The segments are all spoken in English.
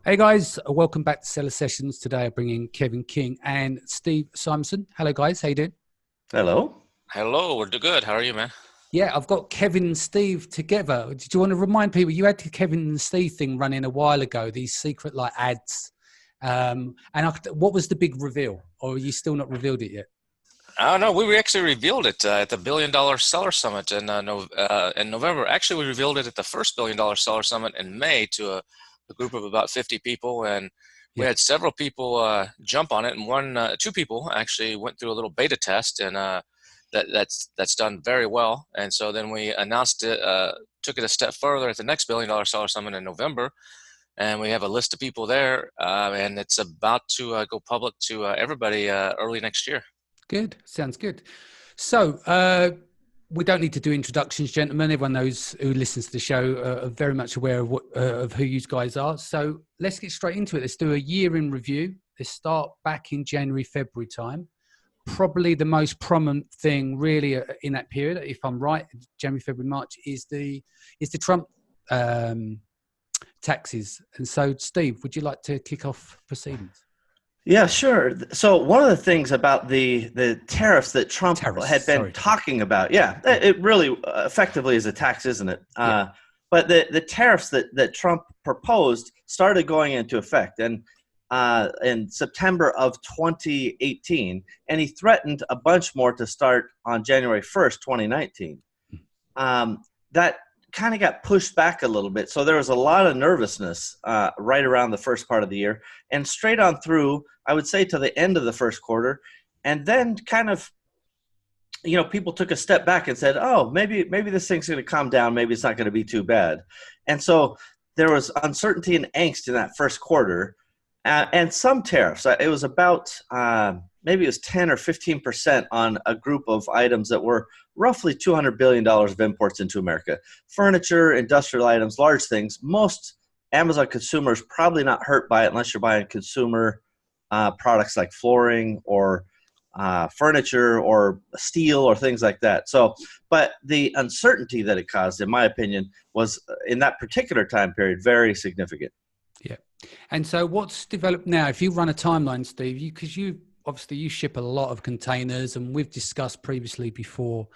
Hey guys, welcome back to Seller Sessions. Today I bring in Kevin King and Steve Simonson. Hello guys, how you doing? Hello. Hello, we're good. How are you, man? Yeah, I've got Kevin and Steve together. Did you want to remind people, you had the Kevin and Steve thing running a while ago, these secret like ads. What was the big reveal? Or are you still not revealed it yet? Oh no, we actually revealed it at the $1 Billion Seller Summit in November. Actually, we revealed it at the first $1 Billion Seller Summit in May to a group of about 50 people, and we had several people jump on it, and two people actually went through a little beta test, and that's done very well. And so then we announced it, took it a step further at the next $1 Billion Seller Summit in November, and we have a list of people there, and it's about to go public to everybody early next year. Good. Sounds good. So we don't need to do introductions, gentlemen. Everyone knows who listens to the show are very much aware of who you guys are. So let's get straight into it. Let's do a year in review. Let's start back in January, February time. Probably the most prominent thing really in that period, if I'm right, January, February, March, is the Trump taxes. And so, Steve, would you like to kick off proceedings? Yeah, sure. So one of the things about the tariffs that Trump had been talking about, it really effectively is a tax, isn't it? Yeah. But the tariffs that Trump proposed started going into effect in September of 2018, and he threatened a bunch more to start on January 1st, 2019. That kind of got pushed back a little bit. So there was a lot of nervousness right around the first part of the year, and straight on through, I would say, to the end of the first quarter. And then kind of, people took a step back and said, oh, maybe this thing's going to calm down. Maybe it's not going to be too bad. And so there was uncertainty and angst in that first quarter, and some tariffs. It was about maybe it was 10 or 15% on a group of items that were roughly $200 billion of imports into America. Furniture, industrial items, large things. Most Amazon consumers probably not hurt by it unless you're buying consumer products like flooring or furniture or steel or things like that. So, but the uncertainty that it caused, in my opinion, was in that particular time period very significant. Yeah. And so what's developed now? If you run a timeline, Steve, because you obviously you ship a lot of containers, and we've discussed previously before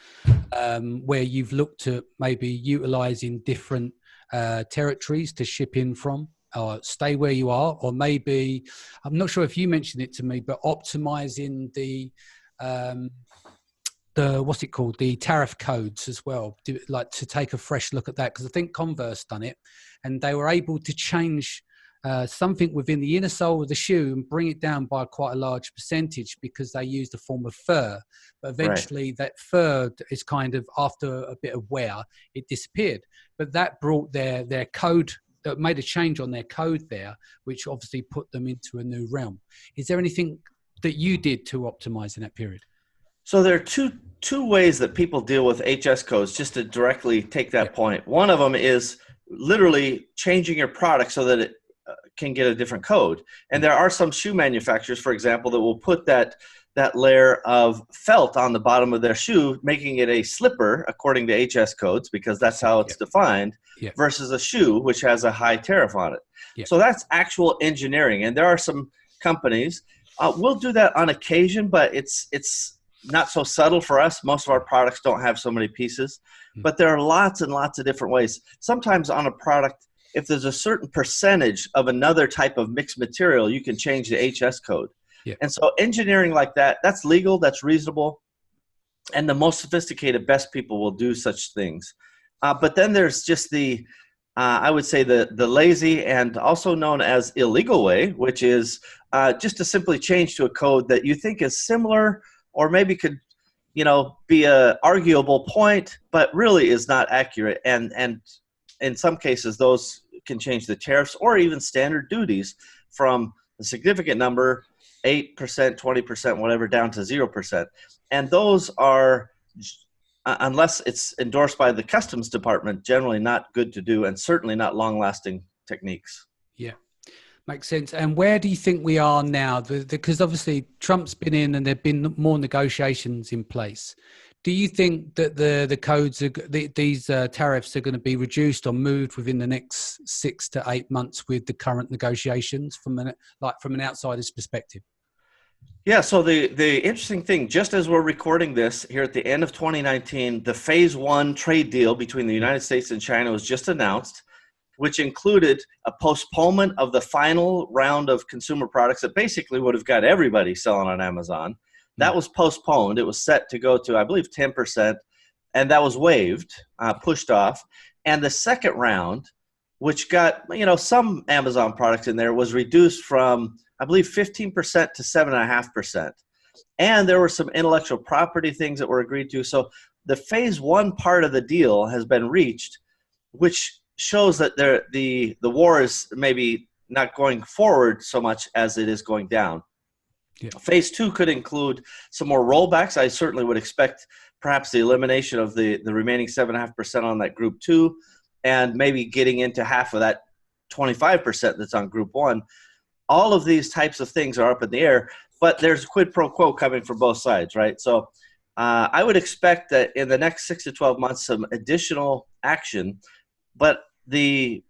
where you've looked at maybe utilizing different territories to ship in from, or stay where you are, or maybe, I'm not sure if you mentioned it to me, but optimizing the what's it called, the tariff codes as well, like to take a fresh look at that, because I think Converse done it, and they were able to change something within the inner sole of the shoe and bring it down by quite a large percentage because they used a form of fur. But eventually that fur is kind of, after a bit of wear, it disappeared. But that brought their code, that made a change on their code there, which obviously put them into a new realm. Is there anything that you did to optimize in that period? So there are two ways that people deal with HS codes, just to directly take that point. One of them is literally changing your product so that it can get a different code. And there are some shoe manufacturers, for example, that will put that layer of felt on the bottom of their shoe, making it a slipper according to HS codes, because that's how it's defined, versus a shoe, which has a high tariff on it. So that's actual engineering. And there are some companies, we'll do that on occasion, but it's not so subtle for us. Most of our products don't have so many pieces, but there are lots and lots of different ways. Sometimes on a product, if there's a certain percentage of another type of mixed material, you can change the HS code. And so engineering like that, that's legal, that's reasonable, and the most sophisticated, best people will do such things. But then there's just the, I would say the lazy and also known as illegal way, which is just to simply change to a code that you think is similar or maybe could, be a arguable point, but really is not accurate. And in some cases, those can change the tariffs or even standard duties from a significant number, 8%, 20%, whatever, down to 0%. And those are, unless it's endorsed by the Customs Department, generally not good to do and certainly not long-lasting techniques. Yeah, makes sense. And where do you think we are now? Because obviously Trump's been in and there have been more negotiations in place. Do you think that the codes these tariffs are going to be reduced or moved within the next 6 to 8 months with the current negotiations from an outsider's perspective? Yeah, so the interesting thing, just as we're recording this here at the end of 2019, the phase one trade deal between the United States and China was just announced, which included a postponement of the final round of consumer products that basically would have got everybody selling on Amazon. That was postponed. It was set to go to, I believe, 10%, and that was waived, pushed off. And the second round, which got some Amazon products in there, was reduced from, I believe, 15% to 7.5%. And there were some intellectual property things that were agreed to. So the phase one part of the deal has been reached, which shows that the war is maybe not going forward so much as it is going down. Yeah. Phase two could include some more rollbacks. I certainly would expect perhaps the elimination of the remaining 7.5% on that group two, and maybe getting into half of that 25% that's on group one. All of these types of things are up in the air, but there's quid pro quo coming from both sides, right? So I would expect that in the next 6 to 12 months, some additional action, but the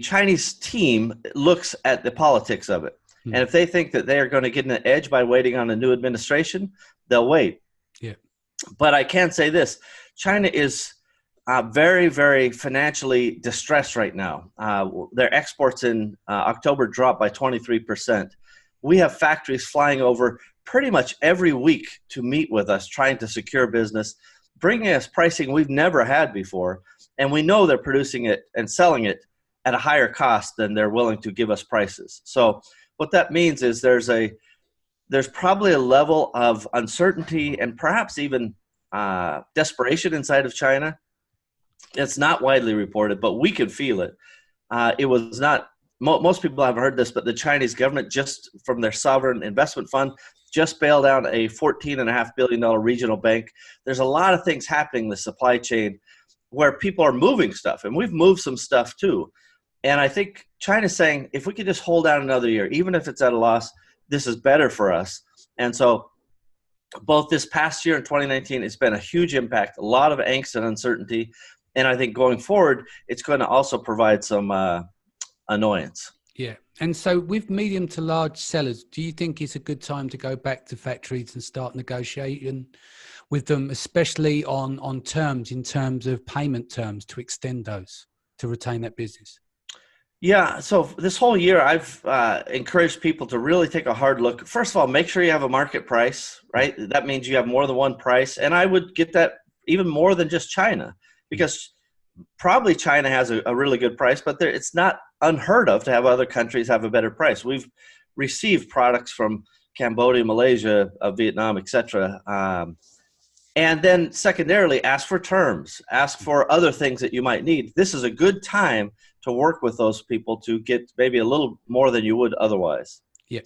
Chinese team looks at the politics of it. And if they think that they are going to get an edge by waiting on a new administration, they'll wait. Yeah. But I can say this, China is very, very financially distressed right now. Their exports in October dropped by 23%. We have factories flying over pretty much every week to meet with us, trying to secure business, bringing us pricing we've never had before. And we know they're producing it and selling it at a higher cost than they're willing to give us prices. So what that means is there's probably a level of uncertainty and perhaps even desperation inside of China. It's not widely reported, but we could feel it. It was not, most people haven't heard this, but the Chinese government, just from their sovereign investment fund, just bailed out a $14.5 billion regional bank. There's a lot of things happening in the supply chain where people are moving stuff, and we've moved some stuff too. And I think China's saying, if we could just hold out another year, even if it's at a loss, this is better for us. And so both this past year and 2019, it's been a huge impact, a lot of angst and uncertainty. And I think going forward, it's going to also provide some annoyance. Yeah. And so with medium to large sellers, do you think it's a good time to go back to factories and start negotiating with them, especially on terms, in terms of payment terms, to extend those, to retain that business? Yeah, so this whole year I've encouraged people to really take a hard look. First of all, make sure you have a market price, right? That means you have more than one price. And I would get that even more than just China, because probably China has a really good price, but it's not unheard of to have other countries have a better price. We've received products from Cambodia, Malaysia, Vietnam, etc. And then secondarily, ask for terms, ask for other things that you might need. This is a good time to work with those people to get maybe a little more than you would otherwise. Yeah.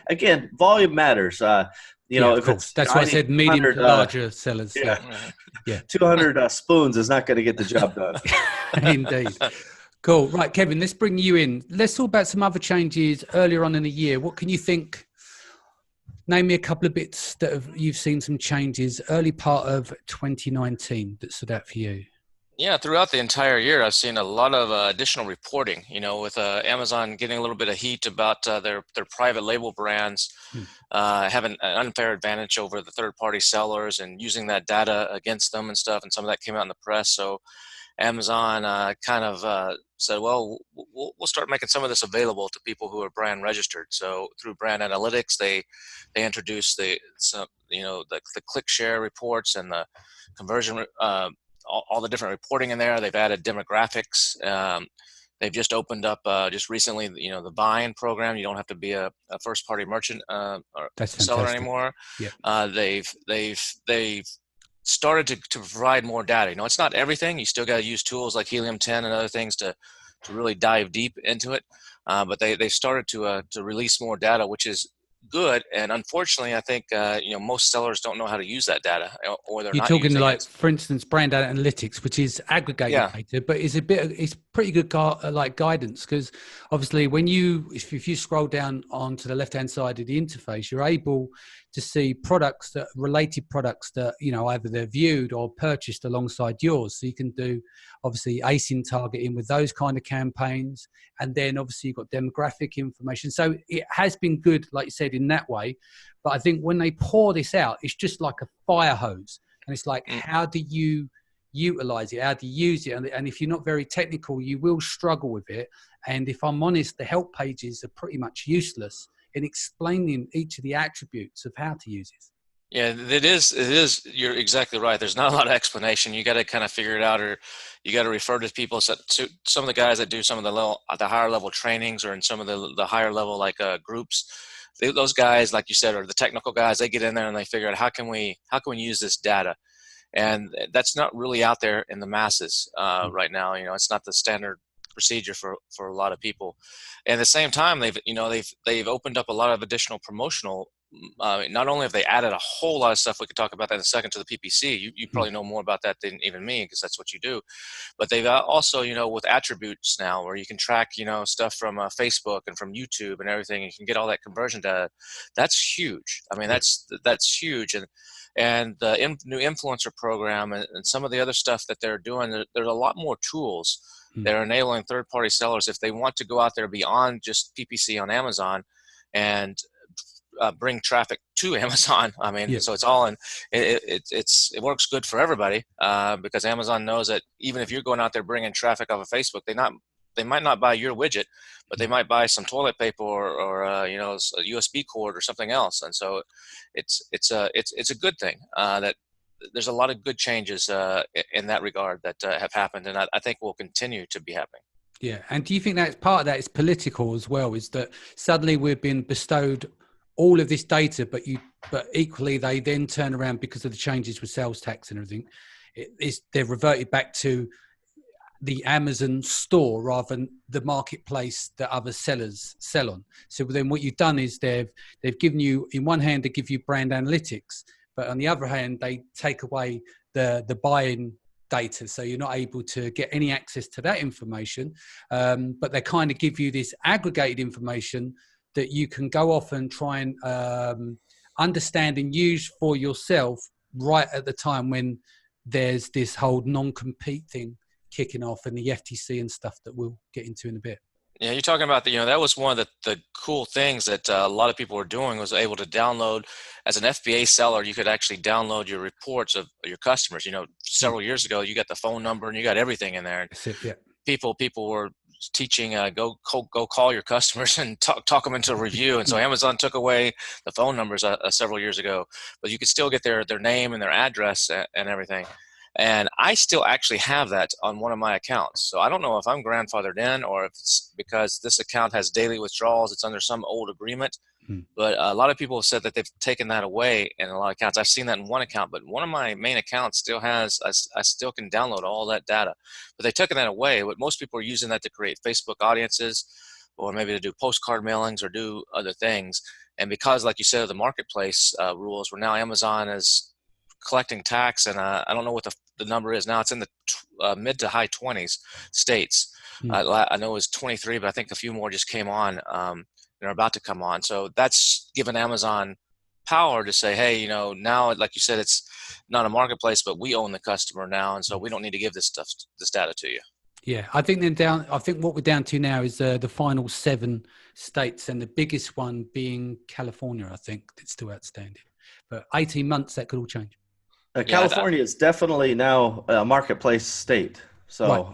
Again, volume matters. If it's that's why I said medium to larger sellers. Yeah. 200 spoons is not going to get the job done. Indeed. Cool. Right, Kevin, let's bring you in. Let's talk about some other changes earlier on in the year. What can you think? Name me a couple of bits that you've seen some changes early part of 2019 that stood out for you. Yeah, throughout the entire year, I've seen a lot of additional reporting, with Amazon getting a little bit of heat about their private label brands having an unfair advantage over the third-party sellers and using that data against them and stuff. And some of that came out in the press. So Amazon said, well, we'll start making some of this available to people who are brand registered. So through brand analytics, they introduced the click share reports and the conversion all the different reporting in there. They've added demographics. They've just opened up just recently, the buy-in program. You don't have to be a first-party merchant or seller anymore. Yeah. They've started to provide more data. It's not everything. You still got to use tools like Helium 10 and other things to really dive deep into it. But they started to release more data, which is good. And unfortunately, I think most sellers don't know how to use that data, or they're not using it. You're talking like, for instance, brand analytics, which is aggregated data, but it's pretty good guidance, because obviously when if you scroll down onto the left hand side of the interface, you're able to see related products that, you know, either they're viewed or purchased alongside yours. So you can do obviously ASIN targeting with those kind of campaigns, and then obviously you've got demographic information. So it has been good, like you said, in that way. But I think when they pour this out, it's just like a fire hose, and it's like, how do you utilize it? How do you use it? And if you're not very technical, you will struggle with it. And if I'm honest, the help pages are pretty much useless in explaining each of the attributes of how to use it. Yeah, it is. You're exactly right. There's not a lot of explanation. You got to kind of figure it out, or you got to refer to people. So to some of the guys that do some of the higher level trainings, or in some of the higher level groups, those guys, like you said, are the technical guys. They get in there and they figure out how can we use this data. And that's not really out there in the masses right now. You know, it's not the standard procedure for a lot of people. And at the same time, they've opened up a lot of additional promotional. Not only have they added a whole lot of stuff, we could talk about that in a second, to the PPC. You probably know more about that than even me, because that's what you do. But they've also, you know, with attributes now, where you can track, you know, stuff from Facebook and from YouTube and everything. You can get all that conversion data. That's huge. I mean, that's huge. And the new influencer program and some of the other stuff that they're doing, there's a lot more tools that are enabling third-party sellers, if they want to go out there beyond just PPC on Amazon and bring traffic to Amazon. I mean, so it's all in. It works good for everybody because Amazon knows that even if you're going out there bringing traffic off of Facebook, they might not buy your widget, but they might buy some toilet paper or you know, a USB cord or something else. And so it's a good thing that there's a lot of good changes in that regard that have happened, and I think will continue to be happening. Yeah, and do you think that part of that is political as well? Is that suddenly we've been bestowed all of this data, but equally they then turn around because of the changes with sales tax and everything. They've reverted back to the Amazon store rather than the marketplace that other sellers sell on. So then what you've done is they've given you, in one hand, they give you brand analytics, but on the other hand, they take away the buying data. So you're not able to get any access to that information, but they kind of give you this aggregated information that you can go off and try and understand and use for yourself right at the time when there's this whole non-compete thing kicking off and the FTC and stuff that we'll get into in a bit. Yeah, you're talking about that was one of the cool things that a lot of people were doing, was able to download. As an FBA seller, you could actually download your reports of your customers. You know, several years ago, you got the phone number and you got everything in there. That's it, yeah. People were teaching go call your customers and talk them into a review, and so Amazon took away the phone numbers several years ago, but you could still get their name and their address and everything. And I still actually have that on one of my accounts. So I don't know if I'm grandfathered in or if it's because this account has daily withdrawals. It's under some old agreement. But a lot of people have said that they've taken that away in a lot of accounts. I've seen that in one account, but one of my main accounts still has, I still can download all that data. But they've taken that away. But most people are using that to create Facebook audiences, or maybe to do postcard mailings or do other things. And because, like you said, of the marketplace rules, where now Amazon is collecting tax, and I don't know what the number is now. It's in the mid to high 20s states. I know it was 23, but I think a few more just came on. Are about to come on. So that's given Amazon power to say, hey, you know, now, like you said, it's not a marketplace, but we own the customer now. And so we don't need to give this data to you. Yeah. I think what we're down to now is the final 7 states, and the biggest one being California. I think it's still outstanding, but 18 months, that could all change. California is definitely now a marketplace state. So right.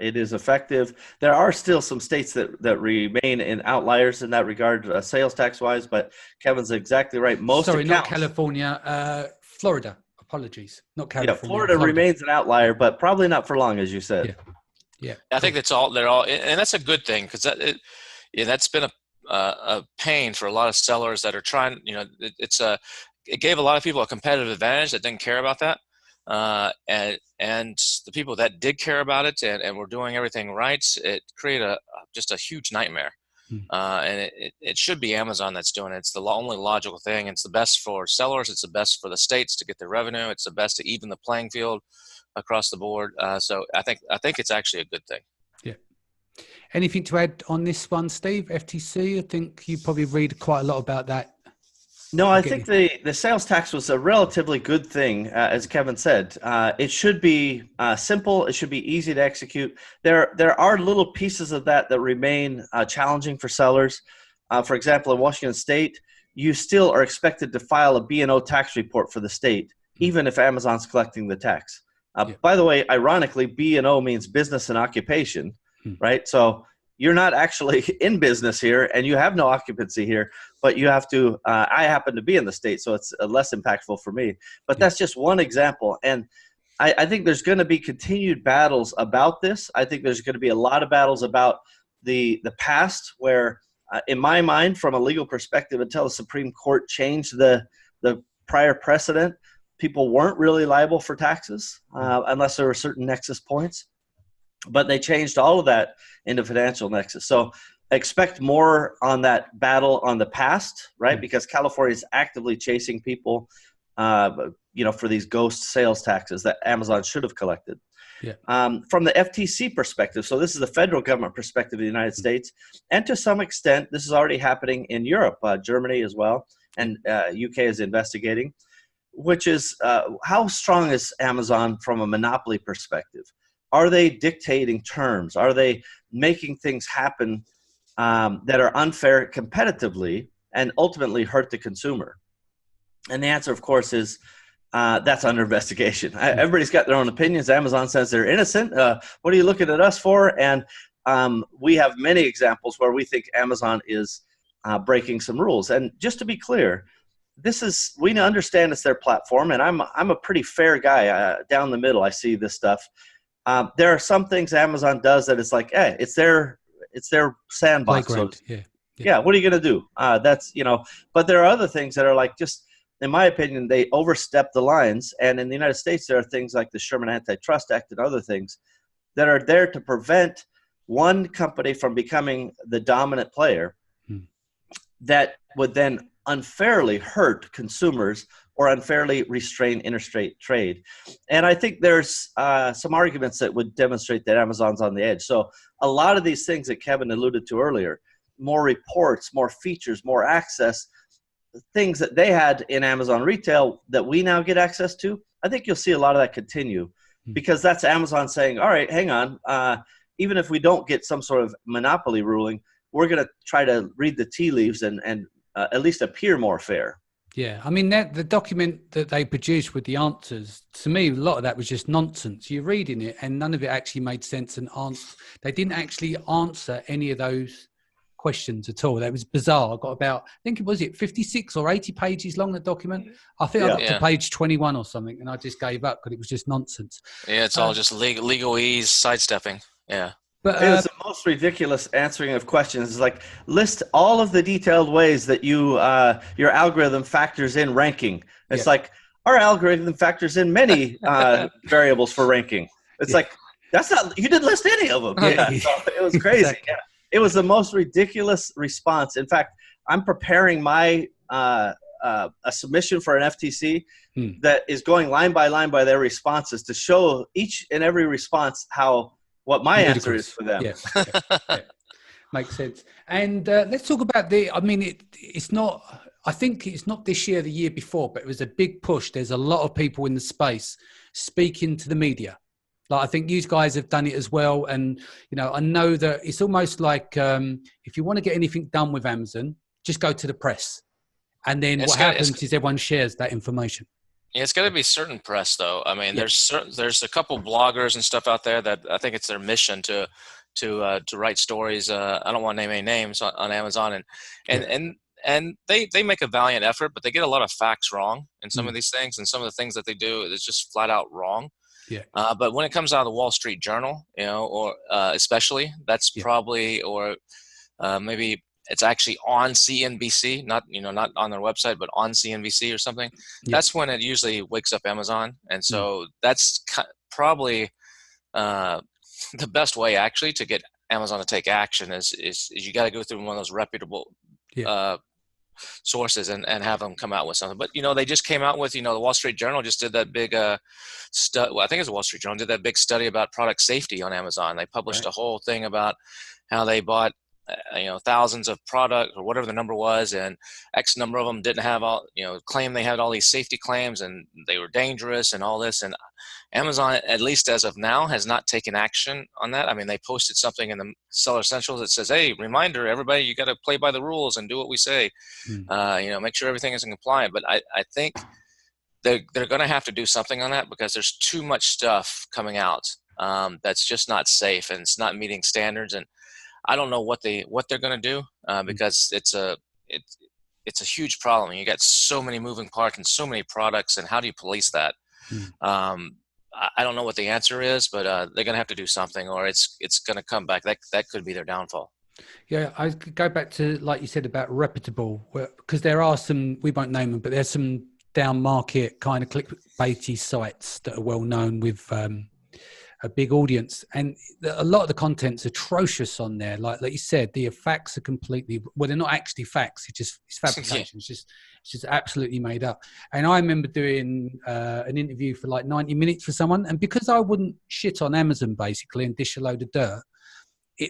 It is effective. There are still some states that remain in outliers in that regard, sales tax wise, but Kevin's exactly right. Not California, Florida. Apologies. Not California. Yeah, Florida remains an outlier, but probably not for long, as you said. Yeah. I think they're all, and that's a good thing, because that's been a pain for a lot of sellers that are trying, you know, it gave a lot of people a competitive advantage that didn't care about that. And the people that did care about it and were doing everything right, it created just a huge nightmare. And it should be Amazon that's doing it. It's the only logical thing. It's the best for sellers. It's the best for the states to get their revenue. It's the best to even the playing field across the board. So I think it's actually a good thing. Yeah. Anything to add on this one, Steve? FTC, I think you probably read quite a lot about that. No, I think the sales tax was a relatively good thing, as Kevin said. It should be simple. It should be easy to execute. There are little pieces of that remain challenging for sellers. For example, in Washington State, you still are expected to file a B&O tax report for the state, even if Amazon's collecting the tax. By the way, ironically, B&O means business and occupation, right? So you're not actually in business here and you have no occupancy here, but you have to, I happen to be in the state, so it's less impactful for me. But that's just one example. And I think there's going to be continued battles about this. I think there's going to be a lot of battles about the past where, in my mind, from a legal perspective, until the Supreme Court changed the prior precedent, people weren't really liable for taxes unless there were certain nexus points. But they changed all of that into financial nexus. So expect more on that battle on the past, right? Because California is actively chasing people, for these ghost sales taxes that Amazon should have collected. From the FTC perspective, so this is the federal government perspective of the United States, and to some extent, this is already happening in Europe, Germany as well, and UK is investigating, which is how strong is Amazon from a monopoly perspective? Are they dictating terms? Are they making things happen that are unfair competitively and ultimately hurt the consumer? And the answer, of course, is that's under investigation. Everybody's got their own opinions. Amazon says they're innocent. What are you looking at us for? And we have many examples where we think Amazon is breaking some rules. And just to be clear, we understand it's their platform, and I'm a pretty fair guy down the middle. I see this stuff. There are some things Amazon does that it's like, it's their sandbox. So, what are you going to do? But there are other things that are like, just in my opinion, they overstep the lines. And in the United States, there are things like the Sherman Antitrust Act and other things that are there to prevent one company from becoming the dominant player that would then unfairly hurt consumers or unfairly restrain interstate trade. And I think there's some arguments that would demonstrate that Amazon's on the edge. So a lot of these things that Kevin alluded to earlier, more reports, more features, more access, things that they had in Amazon retail that we now get access to, I think you'll see a lot of that continue because that's Amazon saying, all right, hang on, even if we don't get some sort of monopoly ruling, we're going to try to read the tea leaves and at least appear more fair. Yeah, I mean, the document that they produced with the answers, to me, a lot of that was just nonsense. You're reading it and none of it actually made sense and they didn't actually answer any of those questions at all. That was bizarre. I got about, I think it was 56 or 80 pages long, the document. I think I got to page 21 or something and I just gave up because it was just nonsense. Yeah, it's all just legalese sidestepping. Yeah. But it was the most ridiculous answering of questions. It's like, list all of the detailed ways that your algorithm factors in ranking. It's like, our algorithm factors in many variables for ranking. It's like, you didn't list any of them. So it was crazy. Exactly. Yeah. It was the most ridiculous response. In fact, I'm preparing my a submission for an FTC that is going line by their responses to show each and every response what my answer is for them. Yeah. Makes sense. And let's talk about it's not, I think it's not this year, the year before, but it was a big push. There's a lot of people in the space speaking to the media. Like, I think you guys have done it as well. And, I know that it's almost like if you want to get anything done with Amazon, just go to the press. And then what happens is everyone shares that information. Yeah, it's got to be certain press, though. I mean, there's a couple bloggers and stuff out there that I think it's their mission to write stories. I don't want to name any names on Amazon, and they make a valiant effort, but they get a lot of facts wrong in some of these things, and some of the things that they do is just flat out wrong. Yeah. But when it comes out of the Wall Street Journal, or especially, that's probably, or maybe it's actually on CNBC, not on their website, but on CNBC or something. Yeah. That's when it usually wakes up Amazon. And so that's probably the best way actually to get Amazon to take action is you got to go through one of those reputable sources and have them come out with something. But, they just came out with, the Wall Street Journal just did that big study. Well, I think it's the Wall Street Journal did that big study about product safety on Amazon. They published a whole thing about how they bought thousands of products or whatever the number was, and X number of them didn't have all, claim they had all these safety claims and they were dangerous and all this. And Amazon, at least as of now, has not taken action on that. I mean, they posted something in the Seller Essentials that says, hey, reminder, everybody, you got to play by the rules and do what we say. Make sure everything is in compliant. But I think they're going to have to do something on that, because there's too much stuff coming out that's just not safe and it's not meeting standards. And I don't know what they're going to do because it's a huge problem. You got so many moving parts and so many products, and how do you police that? I don't know what the answer is, but they're going to have to do something, or it's going to come back. That could be their downfall. Yeah, I could go back to, like you said, about reputable, because there are some, we won't name them, but there's some down market kind of clickbaity sites that are well known with a big audience, and a lot of the content's atrocious on there. Like you said, the facts are completely, well, they're not actually facts. It's fabrication. It's just absolutely made up. And I remember doing an interview for like 90 minutes for someone, and because I wouldn't shit on Amazon basically and dish a load of dirt,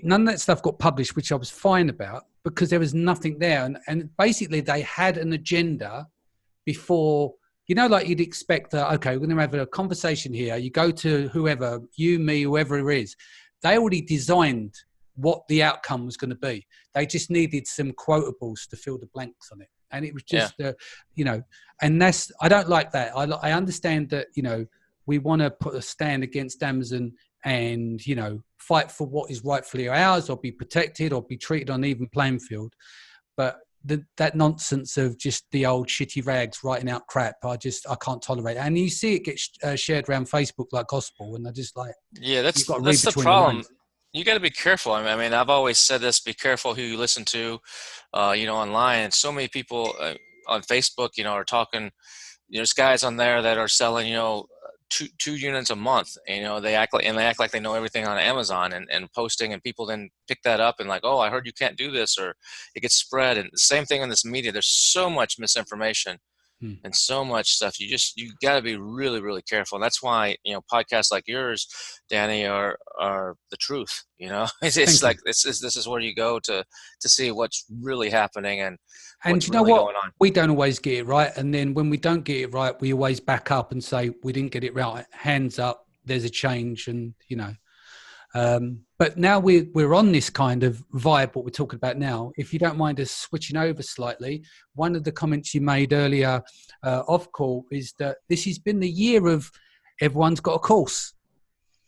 none of that stuff got published, which I was fine about, because there was nothing there. And basically they had an agenda before. Like you'd expect that, okay, we're going to have a conversation here. You go to whoever, you, me, whoever it is. They already designed what the outcome was going to be. They just needed some quotables to fill the blanks on it. And it was just, and that's, I don't like that. I understand that, we want to put a stand against Amazon and, fight for what is rightfully ours, or be protected, or be treated on an even playing field. But that nonsense of just the old shitty rags writing out crap, I can't tolerate it. And you see it get shared around Facebook like gospel, and I just like, that's the problem. You got to be careful. I mean, I've always said this: be careful who you listen to, online. And so many people on Facebook, are talking. There's guys on there that are selling, two units a month. They act like they know everything on Amazon and posting, and people then pick that up and like, oh, I heard you can't do this, or it gets spread. And the same thing in this media. There's so much misinformation and so much stuff. You got to be really, really careful. And that's why, podcasts like yours, Danny, are the truth. It's like, this is where you go to see what's really happening and what's really going on. We don't always get it right. And then when we don't get it right, we always back up and say, we didn't get it right. Hands up, there's a change. And, but now we're on this kind of vibe, what we're talking about now. If you don't mind us switching over slightly, one of the comments you made earlier off call is that this has been the year of everyone's got a course.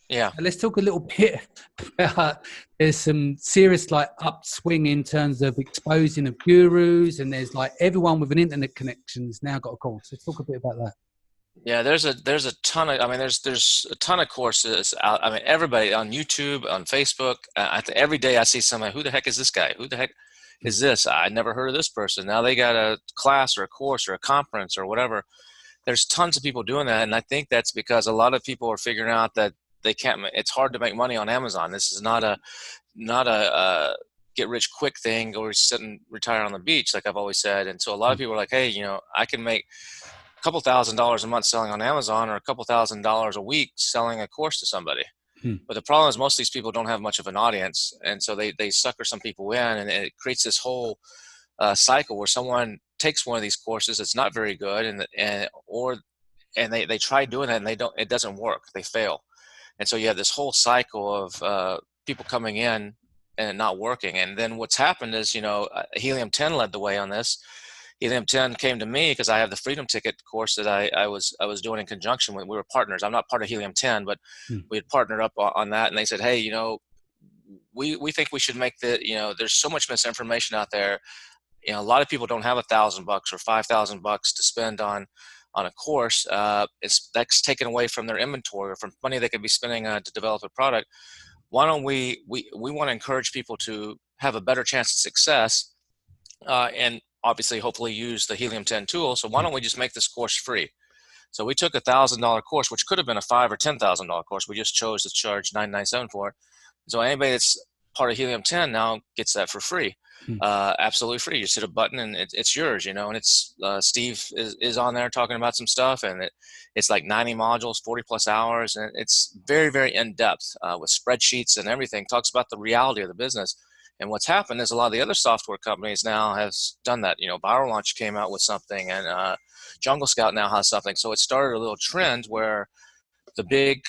Yeah. Let's talk a little bit about, there's some serious upswing in terms of exposing of gurus, and there's everyone with an internet connection has now got a course. Let's talk a bit about that. Yeah, there's a ton of, there's a ton of courses out. Everybody on YouTube, on Facebook, every day I see somebody, who the heck is this guy? Who the heck is this? I never heard of this person. Now they got a class or a course or a conference or whatever. There's tons of people doing that. And I think that's because a lot of people are figuring out that they can't, it's hard to make money on Amazon. This is not a get rich quick thing, or sit and retire on the beach, like I've always said. And so a lot of people are like, hey, I can make a couple $1,000s a month selling on Amazon, or a couple $1,000s a week selling a course to somebody. But the problem is most of these people don't have much of an audience. And so they sucker some people in, and it creates this whole cycle where someone takes one of these courses that's not very good, and they try doing it, and it doesn't work. They fail. And so you have this whole cycle of people coming in and it not working. And then what's happened is, Helium 10 led the way on this. Helium 10 came to me because I have the Freedom Ticket course that I was doing in conjunction with. We were partners. I'm not part of Helium 10, but we had partnered up on that. And they said, hey, we think we should make there's so much misinformation out there. A lot of people don't have $1,000 or $5,000 to spend on a course. That's taken away from their inventory, or from money they could be spending to develop a product. Why don't we want to encourage people to have a better chance of success, and obviously hopefully use the Helium 10 tool. So why don't we just make this course free? So we took a $1,000 course, which could have been a $5,000 or $10,000 course. We just chose to charge $997 for it. So anybody that's part of Helium 10 now gets that for free. Absolutely free. You just hit a button and it's yours, you know, and it's Steve is on there talking about some stuff, and it's like 90 modules, 40 plus hours, and it's very, very in-depth with spreadsheets and everything. Talks about the reality of the business. And what's happened is a lot of the other software companies now has done that. You know, Viral Launch came out with something, and Jungle Scout now has something. So it started a little trend where the big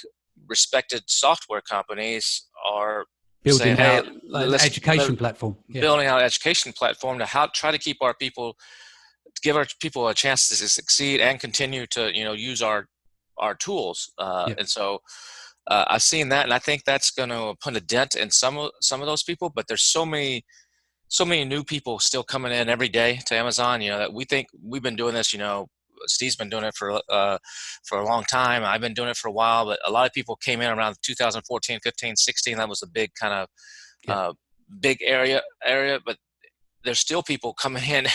respected software companies are building saying, out hey, an education platform. Yeah. Building out an education platform to try to keep our people, to give our people a chance to succeed and continue to, you know, use our tools. And so I've seen that, and I think that's going to put a dent in some of those people. But there's so many new people still coming in every day to Amazon. You know, that we think we've been doing this. You know, Steve's been doing it for a long time. I've been doing it for a while, but a lot of people came in around 2014, 15, 16. That was the big kind of big area. But there's still people coming in,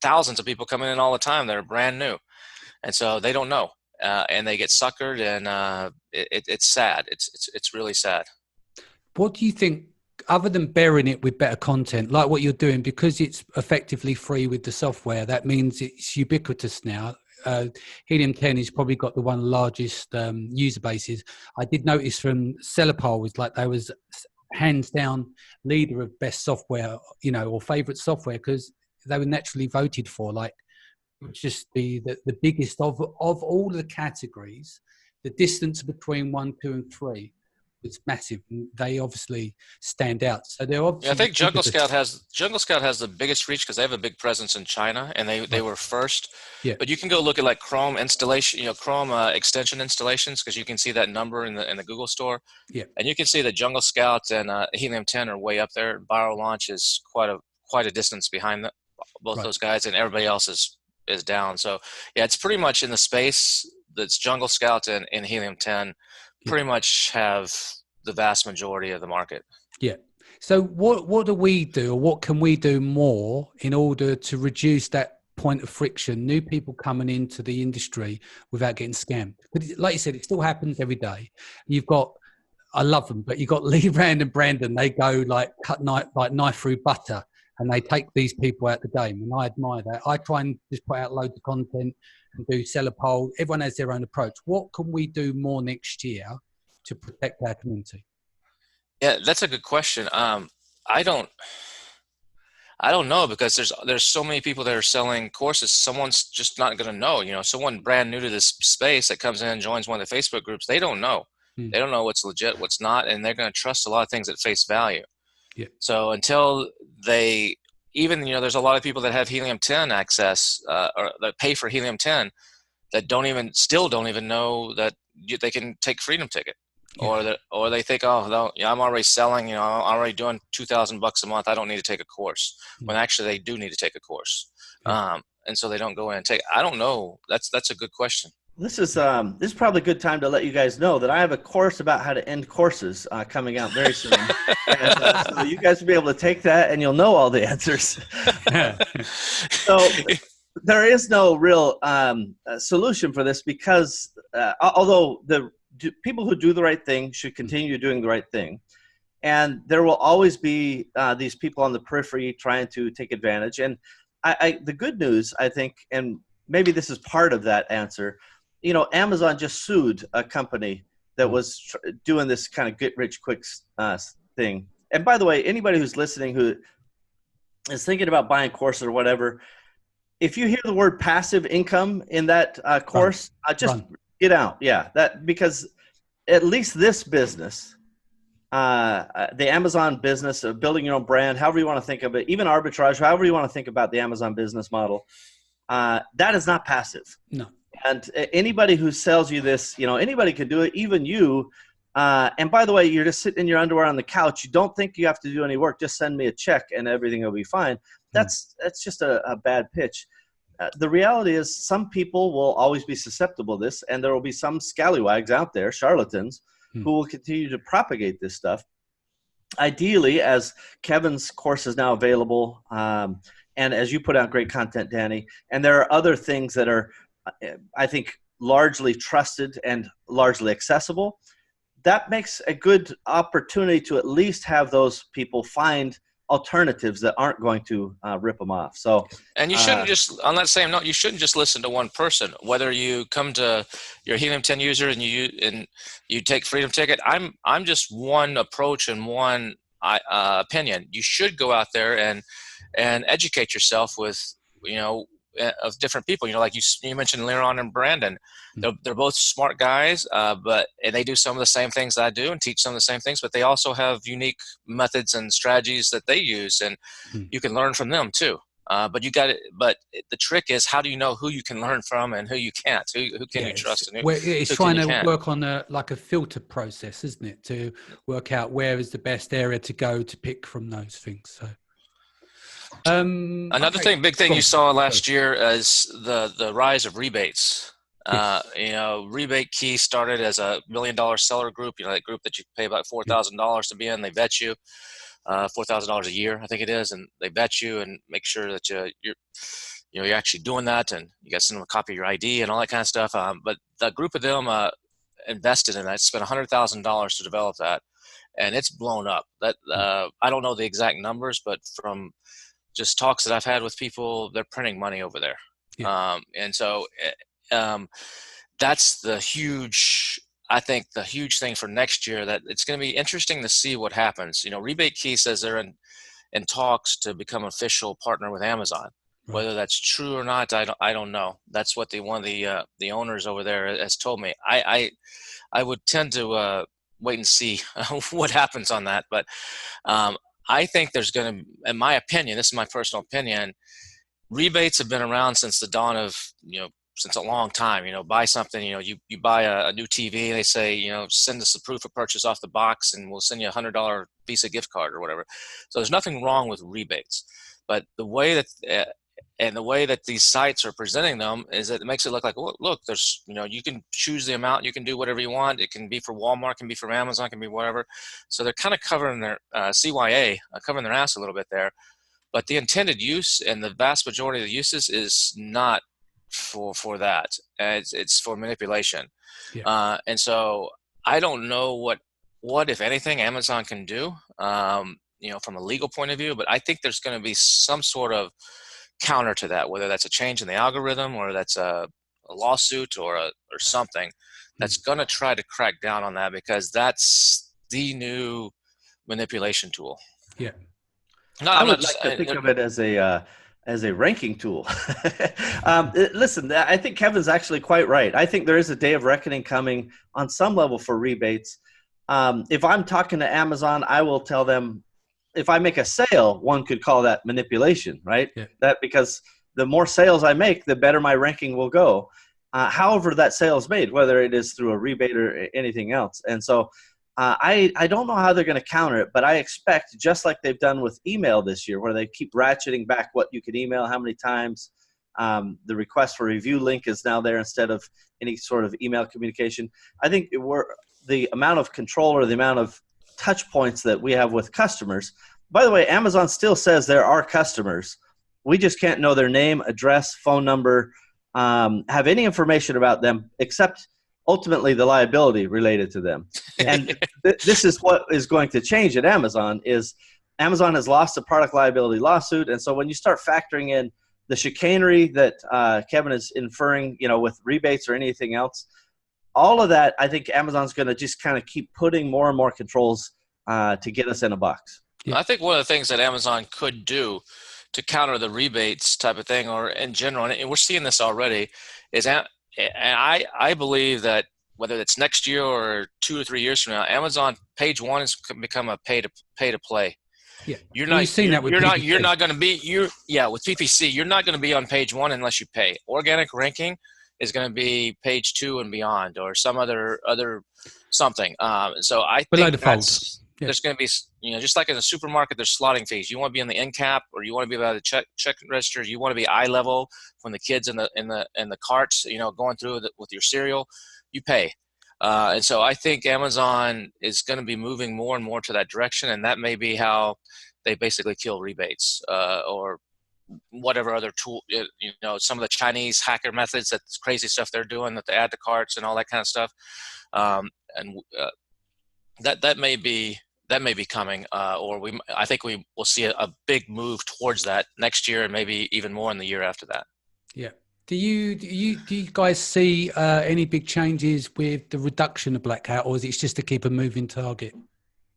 thousands of people coming in all the time that are brand new, and so they don't know, and they get suckered, and it's sad. It's really sad. What do you think? Other than bearing it with better content, like what you're doing, because it's effectively free with the software, that means it's ubiquitous now. Helium 10 has probably got one of the largest user bases. I did notice from Seller Poll was like they was hands down leader of best software, you know, or favorite software, because they were naturally voted for like just the biggest of all the categories. The distance between 1, 2, and 3 was massive. And they obviously stand out. So they're obviously. Yeah, I think Jungle Scout has the biggest reach because they have a big presence in China, and they were first. Yeah. But you can go look at like Chrome installation, you know, Chrome extension installations, because you can see that number in the Google store. Yeah. And you can see that Jungle Scout and Helium 10 are way up there. Viral Launch is quite a distance behind both those guys, and everybody else is down. So yeah, it's pretty much in the space that's Jungle Scout and Helium 10 pretty much have the vast majority of the market. Yeah. So what do we do, or what can we do more in order to reduce that point of friction, new people coming into the industry without getting scammed? But like you said, it still happens every day. You've got, I love them, but you've got Lee Rand and Brandon, they go like knife through butter, and they take these people out the game. And I admire that. I try and just put out loads of content and do Seller Poll. Everyone has their own approach. What can we do more next year to protect our community? Yeah, that's a good question. I don't know, because there's so many people that are selling courses. Someone's just not going to know. You know, someone brand new to this space that comes in and joins one of the Facebook groups, they don't know. They don't know what's legit, what's not, and they're going to trust a lot of things at face value. Yeah. So until they even, you know, there's a lot of people that have Helium 10 access or that pay for Helium 10 that still don't even know that they can take Freedom Ticket. Yeah. Or they think, oh, no, yeah, I'm already selling, you know, I'm already doing $2,000 a month, I don't need to take a course. When actually they do need to take a course. Yeah. And so they don't go in and take. I don't know. That's a good question. This is probably a good time to let you guys know that I have a course about how to end courses coming out very soon. And, so you guys will be able to take that and you'll know all the answers. So there is no real solution for this, because although people who do the right thing should continue doing the right thing, and there will always be these people on the periphery trying to take advantage. And the good news, I think, and maybe this is part of that answer, you know, Amazon just sued a company that was doing this kind of get-rich-quick thing. And by the way, anybody who's listening who is thinking about buying courses or whatever, if you hear the word passive income in that course, just get out. Yeah, because at least this business, the Amazon business of building your own brand, however you want to think of it, even arbitrage, however you want to think about the Amazon business model, that is not passive. No. And anybody who sells you this, you know, anybody can do it, even you. And by the way, you're just sitting in your underwear on the couch. You don't think you have to do any work. Just send me a check and everything will be fine. That's just a bad pitch. The reality is some people will always be susceptible to this, and there will be some scallywags out there, charlatans, who will continue to propagate this stuff. Ideally, as Kevin's course is now available, and as you put out great content, Danny, and there are other things that are, I think, largely trusted and largely accessible, that makes a good opportunity to at least have those people find alternatives that aren't going to rip them off. So, and you shouldn't just, on that same note, you shouldn't just listen to one person. Whether you come to your Helium 10 user and you take Freedom Ticket, I'm just one approach and one opinion. You should go out there and educate yourself with, of different people. Like you mentioned Liron and Brandon. They're both smart guys, and they do some of the same things that I do and teach some of the same things, but they also have unique methods and strategies that they use, and you can learn from them too. But the trick is, how do you know who you can learn from and who you can't? Who can you trust? And it's trying to work on a filter process, isn't it? To work out where is the best area to go to pick from those things. So. Another big thing you saw last year is the rise of rebates. Yes. Rebate Key started as a $1 million seller group. That group that you pay about $4,000 to be in. They vet you, $4,000 a year, I think it is, and they vet you and make sure that you're actually doing that, and you got to send them a copy of your ID and all that kind of stuff. But the group of them invested in that, spent $100,000 to develop that, and it's blown up. That I don't know the exact numbers, but from just talks that I've had with people, they're printing money over there. Yeah. And so that's the huge thing for next year, that it's going to be interesting to see what happens. Rebate Key says they're in talks to become an official partner with Amazon. Right. Whether that's true or not, I don't know. That's what one of the owners over there has told me. I would tend to wait and see what happens on that. But I think there's going to, in my opinion, this is my personal opinion, rebates have been around since the dawn of, since a long time. Buy something, you buy a new TV, they say, send us the proof of purchase off the box and we'll send you $100 Visa gift card or whatever. So there's nothing wrong with rebates. But the way that these sites are presenting them is that it makes it look like, well, look, there's, you can choose the amount, you can do whatever you want. It can be for Walmart, can be from Amazon, can be whatever. So they're kind of covering their CYA, covering their ass a little bit there. But the intended use and the vast majority of the uses is not for that. It's for manipulation. Yeah. And so I don't know what if anything Amazon can do, from a legal point of view, but I think there's going to be some sort of counter to that, whether that's a change in the algorithm or that's a lawsuit or something that's going to try to crack down on that, because that's the new manipulation tool. Yeah. No, I would like to think of it as a ranking tool. Listen, I think Kevin's actually quite right. I think there is a day of reckoning coming on some level for rebates. If I'm talking to Amazon, I will tell them, if I make a sale, one could call that manipulation, right? Yeah. That because the more sales I make, the better my ranking will go. However that sale is made, whether it is through a rebate or anything else. And so I don't know how they're going to counter it, but I expect, just like they've done with email this year, where they keep ratcheting back what you can email, how many times. The request for review link is now there instead of any sort of email communication. I think the amount of control, or the amount of touch points that we have with customers. By the way, Amazon still says there are customers. We just can't know their name, address, phone number, have any information about them except ultimately the liability related to them. And this is what is going to change at Amazon. Is Amazon has lost a product liability lawsuit. And so when you start factoring in the chicanery that Kevin is inferring, with rebates or anything else, all of that, I think Amazon's going to just kind of keep putting more and more controls to get us in a box. Yeah. I think one of the things that Amazon could do to counter the rebates type of thing, or in general, and we're seeing this already, is I believe that whether it's next year or 2 or 3 years from now, Amazon page one has become a pay to play. Yeah, you're not with PPC. You're not going to be with PPC. You're not going to be on page one unless you pay. Organic ranking is going to be page 2 and beyond, or some other something. So I think there's going to be, just like in the supermarket, there's slotting fees. You want to be in the end cap, or you want to be by the check register. You want to be eye level when the kids in the carts, going through with your cereal, you pay. And so I think Amazon is going to be moving more and more to that direction, and that may be how they basically kill rebates, or whatever other tool, some of the Chinese hacker methods, that crazy stuff they're doing, that they add to carts and all that kind of stuff. that may be coming, I think we will see a big move towards that next year, and maybe even more in the year after that. Yeah. Do you guys see any big changes with the reduction of black hat, or is it just to keep a moving target?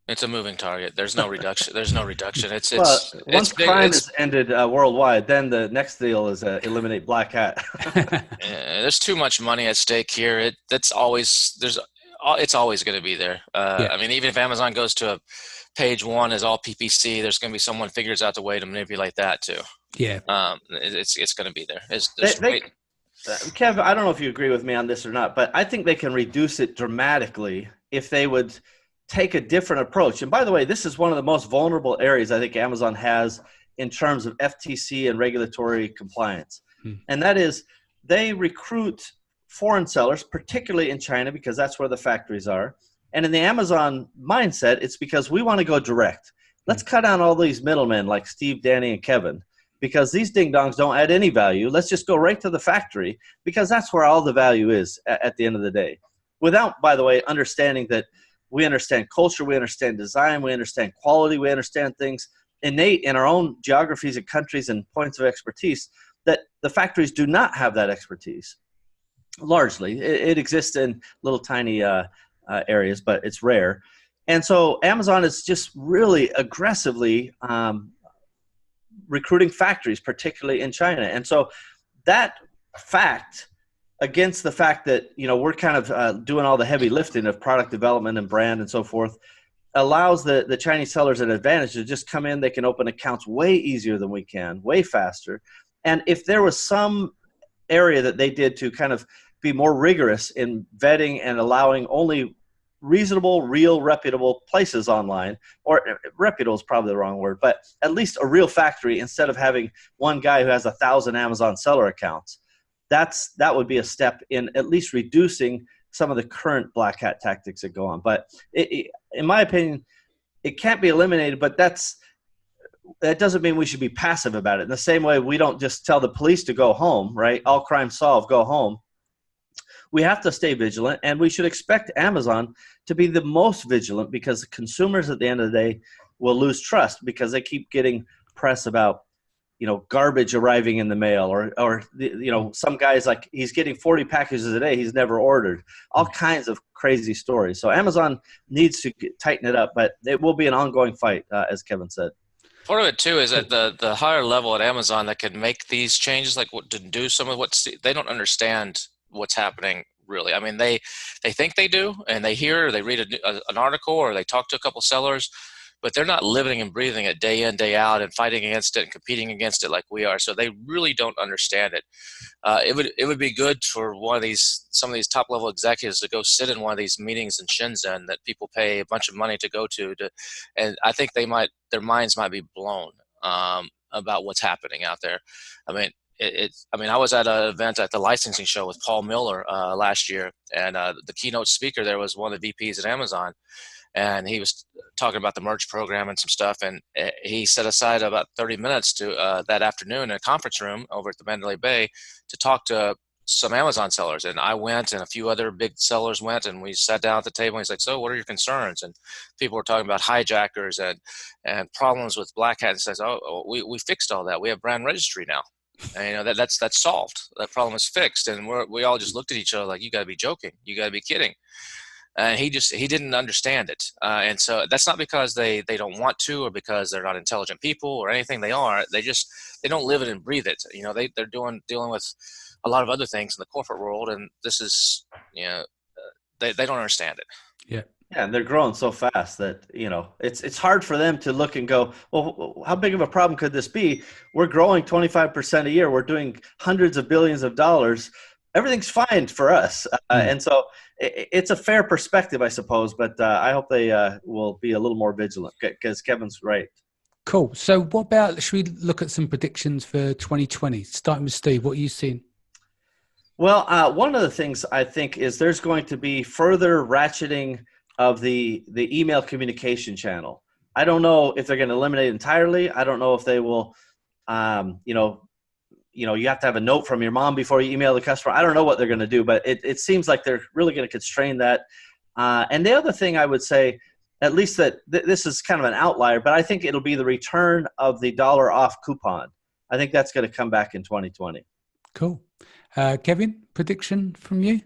It's a moving target. There's no reduction. There's no reduction. Once big. crime is ended worldwide, then the next deal is eliminate black hat. There's too much money at stake here. It's always going to be there. Yeah. I mean, even if Amazon goes to a page one is all PPC, there's going to be someone figures out the way to manipulate that too. Yeah. It's going to be there. Kev, I don't know if you agree with me on this or not, but I think they can reduce it dramatically if they would take a different approach. And by the way, this is one of the most vulnerable areas I think Amazon has in terms of FTC and regulatory compliance. And that is they recruit foreign sellers, particularly in China, because that's where the factories are. And in the Amazon mindset, it's because we want to go direct. Let's cut out all these middlemen like Steve, Danny, and Kevin, because these ding-dongs don't add any value. Let's just go right to the factory, because that's where all the value is at the end of the day. Without, by the way, understanding that we understand culture, we understand design, we understand quality, we understand things innate in our own geographies and countries and points of expertise that the factories do not have that expertise. Largely, it exists in little tiny areas, but it's rare. And so Amazon is just really aggressively recruiting factories, particularly in China. And so that fact, against the fact that, you know, we're kind of doing all the heavy lifting of product development and brand and so forth, allows the Chinese sellers an advantage to just come in. They can open accounts way easier than we can, way faster. And if there was some area that they did to kind of be more rigorous in vetting and allowing only reasonable, real, reputable places online, or reputable is probably the wrong word, but at least a real factory instead of having one guy who has 1,000 Amazon seller accounts, that would be a step in at least reducing some of the current black hat tactics that go on. But in my opinion, it can't be eliminated, but that doesn't mean we should be passive about it. In the same way, we don't just tell the police to go home, right? All crime solved, go home. We have to stay vigilant, and we should expect Amazon to be the most vigilant, because consumers at the end of the day will lose trust because they keep getting press about, you know, garbage arriving in the mail, or you know, some guys like he's getting 40 packages a day he's never ordered, all kinds of crazy stories. So Amazon needs to tighten it up, but it will be an ongoing fight, as Kevin said. Part of it too is at the higher level at Amazon that can make these changes, like what to do some of what they don't understand what's happening really. I mean, they think they do, and they hear, or they read an article, or they talk to a couple sellers, but they're not living and breathing it day in, day out, and fighting against it and competing against it like we are. So they really don't understand it. It would be good for some of these top level executives to go sit in one of these meetings in Shenzhen that people pay a bunch of money to go to, and I think their minds might be blown about what's happening out there. I mean, I was at an event at the licensing show with Paul Miller last year, and the keynote speaker there was one of the VPs at Amazon, and he was talking about the merge program and some stuff, and he set aside about 30 minutes to that afternoon in a conference room over at the Mandalay Bay to talk to some Amazon sellers. And I went, and a few other big sellers went, and we sat down at the table, and he's like, so what are your concerns? And people were talking about hijackers and problems with black hat, and says, we fixed all that. We have brand registry now. And, you know, that's solved. That problem is fixed. And we all just looked at each other like, you got to be joking. You got to be kidding. And he didn't understand it. And so that's not because they don't want to, or because they're not intelligent people or anything. They are. They don't live it and breathe it. You know, they're dealing with a lot of other things in the corporate world. And this is, you know, they don't understand it. Yeah. Yeah, and they're growing so fast that, you know, it's hard for them to look and go, well, how big of a problem could this be? We're growing 25% a year. We're doing hundreds of billions of dollars. Everything's fine for us. And so it's a fair perspective, I suppose, but I hope they will be a little more vigilant, because Kevin's right. Cool. So what about, should we look at some predictions for 2020? Starting with Steve, what are you seeing? Well, one of the things I think is there's going to be further ratcheting of the email communication channel. I don't know if they're going to eliminate it entirely. I don't know if they will, you have to have a note from your mom before you email the customer. I don't know what they're going to do, but it seems like they're really going to constrain that. And the other thing I would say at least that this is kind of an outlier, but I think it'll be the return of the dollar off coupon. I think that's going to come back in 2020. Cool. Kevin, prediction from you?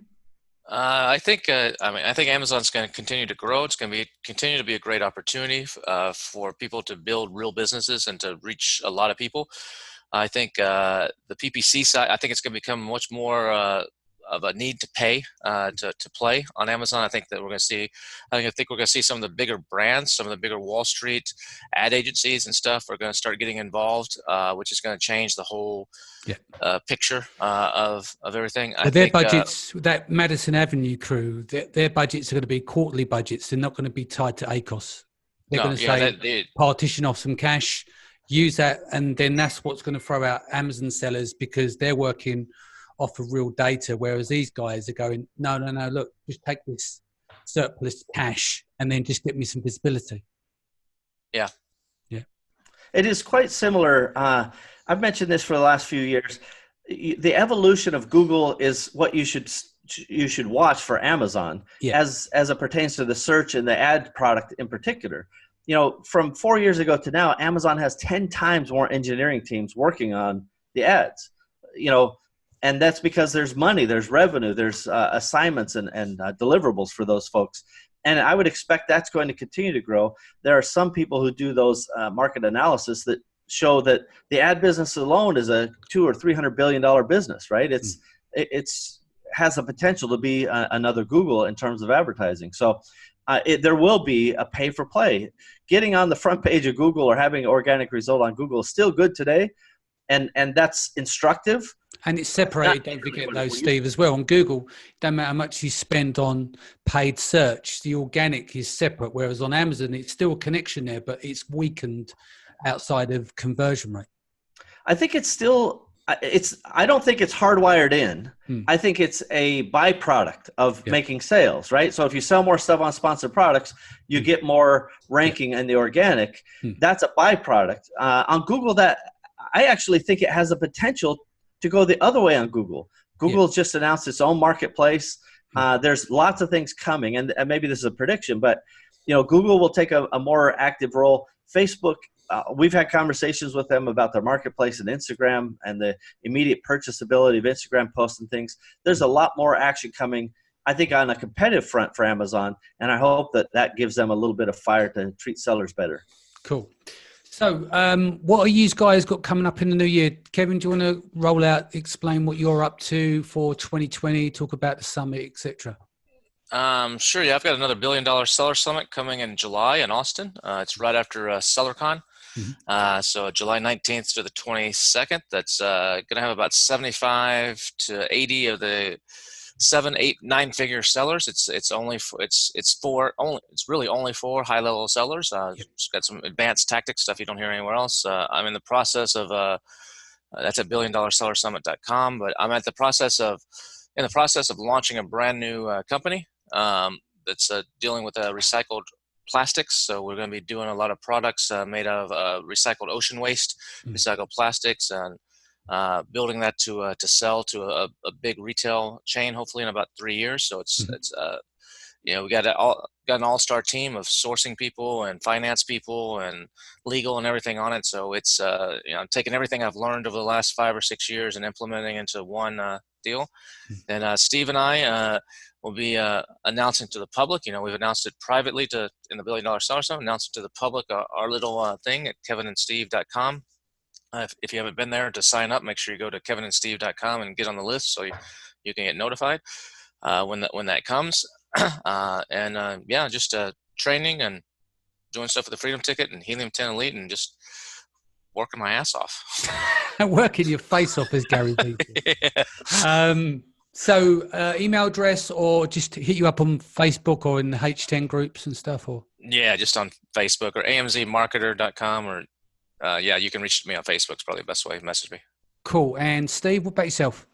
I think Amazon's going to continue to grow. It's going to continue to be a great opportunity for people to build real businesses and to reach a lot of people. I think the PPC side, I think it's going to become much more of a need to pay to play on Amazon. I think that we're going to see. I think we're going to see some of the bigger brands, some of the bigger Wall Street ad agencies and stuff are going to start getting involved, which is going to change the whole picture of everything. But their budgets, that Madison Avenue crew, their budgets are going to be quarterly budgets. They're not going to be tied to ACOS. They're going to say partition off some cash, use that, and then that's what's going to throw out Amazon sellers because they're working off of real data, whereas these guys are going, no, look, just take this surplus cash and then just get me some visibility. Yeah. It is quite similar. I've mentioned this for the last few years. The evolution of Google is what you should watch for Amazon as it pertains to the search and the ad product in particular. From 4 years ago to now, Amazon has 10 times more engineering teams working on the ads. And that's because there's money, there's revenue, there's assignments and deliverables for those folks. And I would expect that's going to continue to grow. There are some people who do those market analysis that show that the ad business alone is a $200 or $300 billion business, right? It's has the potential to be another Google in terms of advertising. So there will be a pay for play. Getting on the front page of Google or having an organic result on Google is still good today. And that's instructive. And it's separated, don't forget though, Steve, as well. On Google, it doesn't matter how much you spend on paid search, the organic is separate, whereas on Amazon, it's still a connection there, but it's weakened outside of conversion rate. I think it's still, I don't think it's hardwired in. I think it's a byproduct of making sales, right? So if you sell more stuff on sponsored products, you get more ranking in the organic. That's a byproduct. On Google, I actually think it has the potential to go the other way on Google. Google's just announced its own marketplace. There's lots of things coming, and maybe this is a prediction, but Google will take a more active role. Facebook, we've had conversations with them about their marketplace and Instagram and the immediate purchasability of Instagram posts and things. There's a lot more action coming, I think, on a competitive front for Amazon, and I hope that gives them a little bit of fire to treat sellers better. Cool. So what are you guys got coming up in the new year? Kevin, do you want to roll out, explain what you're up to for 2020, talk about the summit, etc.? Sure. Yeah, I've got another $1 billion seller summit coming in July in Austin. It's right after SellerCon. So July 19th to the 22nd. That's going to have about 75 to 80 of the 7, 8, 9-figure sellers. It's really only for high level sellers. It's got some advanced tactics stuff you don't hear anywhere else. I'm in the process of that's at $1billionsellersummit.com, but I'm in the process of launching a brand new company that's dealing with recycled plastics. So we're going to be doing a lot of products made of recycled ocean waste, recycled plastics, and building that to sell to a big retail chain, hopefully in about 3 years. So it's we got an all-star team of sourcing people and finance people and legal and everything on it. So it's I'm taking everything I've learned over the last 5 or 6 years and implementing into one deal. And Steve and I will be announcing to the public. We've announced it privately in the $1 billion seller summit, announced it to the public our little thing at kevinandsteve.com. If you haven't been there to sign up, make sure you go to kevinandsteve.com and get on the list so you can get notified when that comes. Just training and doing stuff with the Freedom Ticket and Helium 10 Elite and just working my ass off. Working your face off, as Gary Vee. So email address, or just hit you up on Facebook or in the H10 groups and stuff, or? Yeah, just on Facebook or amzmarketer.com or you can reach me on Facebook. It's probably the best way to message me. Cool. And Steve, what about yourself?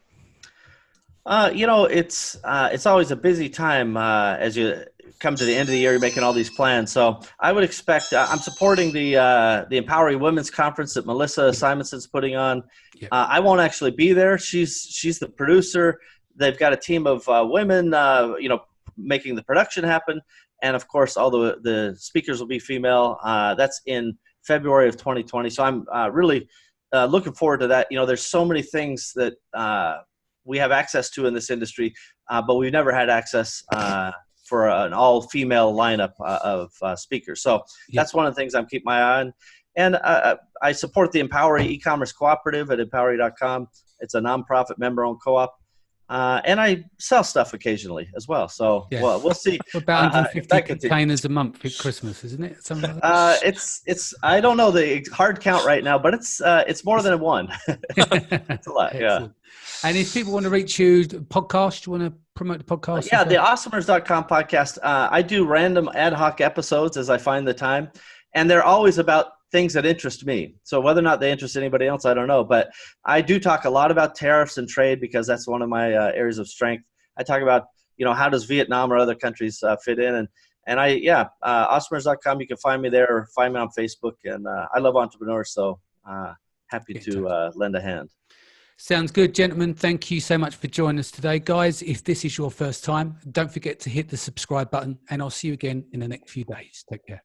It's always a busy time as you come to the end of the year. You're making all these plans. So I would expect I'm supporting the Empowering Women's Conference that Melissa Simonson's putting on. Yep. I won't actually be there. She's the producer. They've got a team of women, making the production happen. And of course, all the speakers will be female. That's in February of 2020. So I'm really looking forward to that. There's so many things that we have access to in this industry, but we've never had access for an all-female lineup of speakers. So that's one of the things I'm keeping my eye on. And I support the Empowery e-commerce cooperative at empowery.com. It's a nonprofit member-owned co-op. And I sell stuff occasionally as well. So we'll see. About 150 containers a month at Christmas, isn't it? Something like that? It's I don't know the hard count right now, but it's more than one. It's a lot. Yeah. And if people want to reach you, podcast, do you want to promote the podcast? Yeah, the awesomers.com podcast. I do random ad hoc episodes as I find the time, and they're always about things that interest me. So whether or not they interest anybody else, I don't know. But I do talk a lot about tariffs and trade because that's one of my areas of strength. I talk about, how does Vietnam or other countries fit in? And awesomers.com, you can find me there or find me on Facebook. And I love entrepreneurs, so happy to lend a hand. Sounds good, gentlemen. Thank you so much for joining us today. Guys, if this is your first time, don't forget to hit the subscribe button, and I'll see you again in the next few days. Take care.